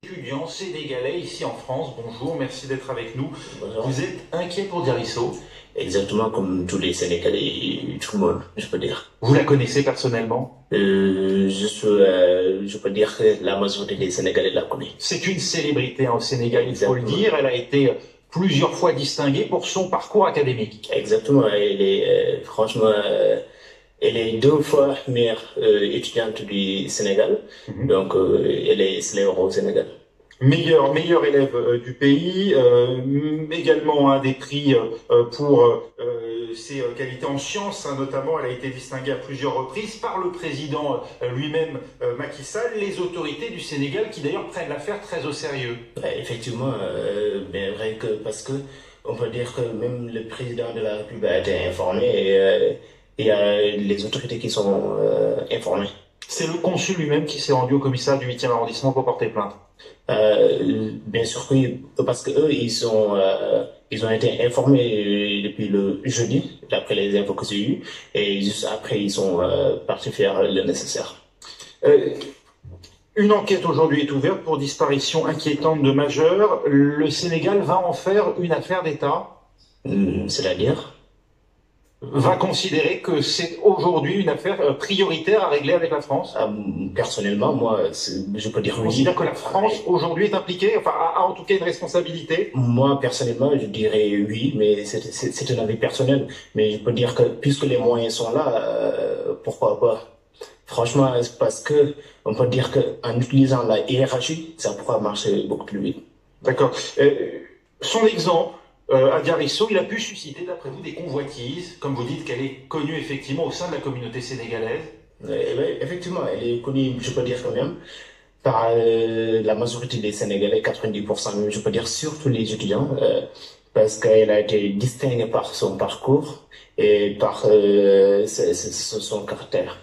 Étudiant sénégalais ici en France, bonjour, merci d'être avec nous. Bonjour. Vous êtes inquiet pour Diarisso? Exactement comme tous les Sénégalais, tout le monde, je peux dire. Vous la connaissez personnellement? Je peux dire que la majorité des Sénégalais la connaissent. C'est une célébrité au Sénégal, il faut le Exactement. dire. Elle a été plusieurs fois distinguée pour son parcours académique. Exactement, elle est franchement, elle est deux fois meilleure étudiante du Sénégal. Mhm. Donc, elle est célèbre au Sénégal. Meilleur élève du pays, également un des prix pour ses qualités en sciences, hein, notamment. Elle a été distinguée à plusieurs reprises par le président lui-même, Macky Sall, les autorités du Sénégal qui d'ailleurs prennent l'affaire très au sérieux. Ouais, effectivement, bien vrai que parce que on peut dire que même le président de la République a été informé et il y a les autorités qui sont informées. C'est le consul lui-même qui s'est rendu au commissariat du 8e arrondissement pour porter plainte. Bien sûr que parce que eux ils ont été informés depuis le jeudi d'après les infos que j'ai eues et juste après ils sont partis faire le nécessaire. Euh, une enquête aujourd'hui est ouverte pour disparition inquiétante de majeurs. Le Sénégal va en faire une affaire d'État, C'est-à-dire va considérer que c'est aujourd'hui une affaire prioritaire à régler avec la France. personnellement moi je peux dire On oui. considère que la France aujourd'hui est impliquée, enfin a en tout cas une responsabilité. Moi personnellement je dirais oui, mais c'est un avis personnel. Mais je peux dire que puisque les moyens sont là, pourquoi pas. Franchement, c'est parce que on peut dire qu'en utilisant la hiérarchie, ça pourra marcher beaucoup plus vite. D'accord. Son exemple à Diarisso, il a pu susciter, d'après vous, des convoitises, comme vous dites qu'elle est connue effectivement au sein de la communauté sénégalaise. Ouais, effectivement, elle est connue, je peux dire quand même, par la majorité des Sénégalais, 90% même, je peux dire surtout les étudiants, parce qu'elle a été distinguée par son parcours et par son caractère.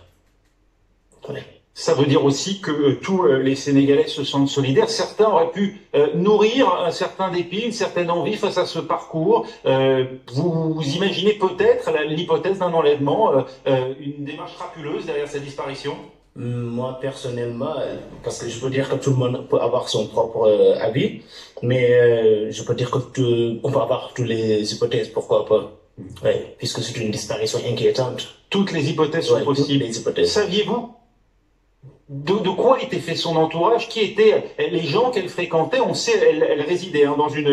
Ouais. Ça veut dire aussi que tous les Sénégalais se sentent solidaires. Certains auraient pu nourrir un certain dépit, une certaine envie face à ce parcours. Vous imaginez peut-être l'hypothèse d'un enlèvement, une démarche crapuleuse derrière sa disparition? Moi, personnellement, parce que je peux dire que tout le monde peut avoir son propre avis, mais je peux dire que on peut avoir toutes les hypothèses, pourquoi pas. Ouais, puisque c'est une disparition inquiétante. Toutes les hypothèses sont Ouais, possibles. toutes les hypothèses. Saviez-vous de quoi était fait son entourage? Qui étaient les gens qu'elle fréquentait? On sait, elle résidait dans une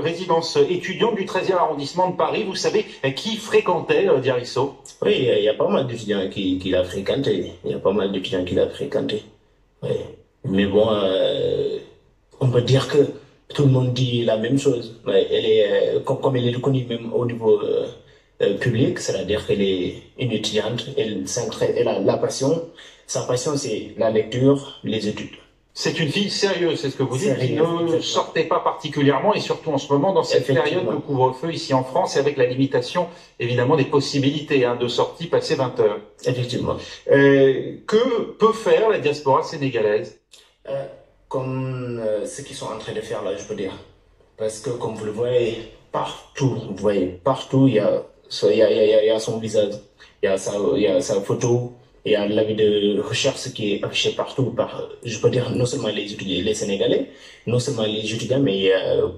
résidence étudiante du 13e arrondissement de Paris. Vous savez qui fréquentait Diarisso? Oui, il y a pas mal d'étudiants qui l'a fréquenté. Il y a pas mal d'étudiants qui l'a fréquenté. Oui. Mais bon, on peut dire que tout le monde dit la même chose. Ouais, elle est, comme elle est reconnue même au niveau public, c'est-à-dire qu'elle est une étudiante, elle a la passion. Sa passion, c'est la lecture, les études. C'est une fille sérieuse, c'est ce que vous dites, qui Sérieuse, ne sortait pas particulièrement, et surtout en ce moment, dans cette période de couvre-feu ici en France, et avec la limitation, évidemment, des possibilités de sortie passé 20 heures. Effectivement. Que peut faire la diaspora sénégalaise? Comme ce qu'ils sont en train de faire là, je peux dire. Parce que comme vous le voyez partout, il y a son visage, il y a sa photo, il y a l'avis de recherche qui est affiché partout par, je peux dire, non seulement les étudiants, les Sénégalais, non seulement les étudiants, mais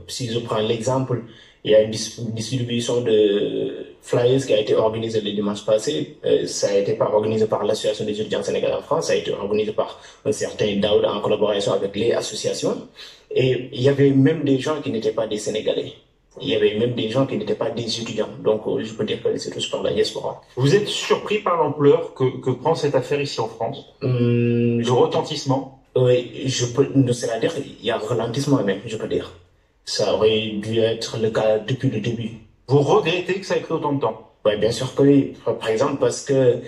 si je prends l'exemple, il y a une distribution de flyers qui a été organisée le dimanche passé. Ça a été pas organisé par l'association des étudiants sénégalais en France, ça a été organisé par un certain Daoud en collaboration avec les associations. Et il y avait même des gens qui n'étaient pas des Sénégalais. Il y avait même des gens qui n'étaient pas des étudiants. Donc, je peux dire que c'est tous par la diaspora. Vous êtes surpris par l'ampleur que prend cette affaire ici en France? Le retentissement? Oui, c'est-à-dire qu'il y a un ralentissement même, je peux dire. Ça aurait dû être le cas depuis le début. Vous regrettez que ça ait pris autant de temps? Oui, bien sûr que oui. Par exemple, parce que,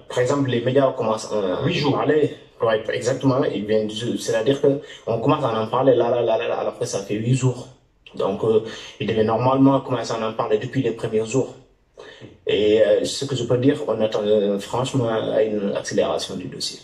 par exemple, les médias commencent à en parler. Ouais, exactement. C'est-à-dire que on commence à en parler là, alors que ça fait 8 jours. Donc, il devait normalement commencer à en parler depuis les premiers jours. Et ce que je peux dire, on attend franchement à une accélération du dossier.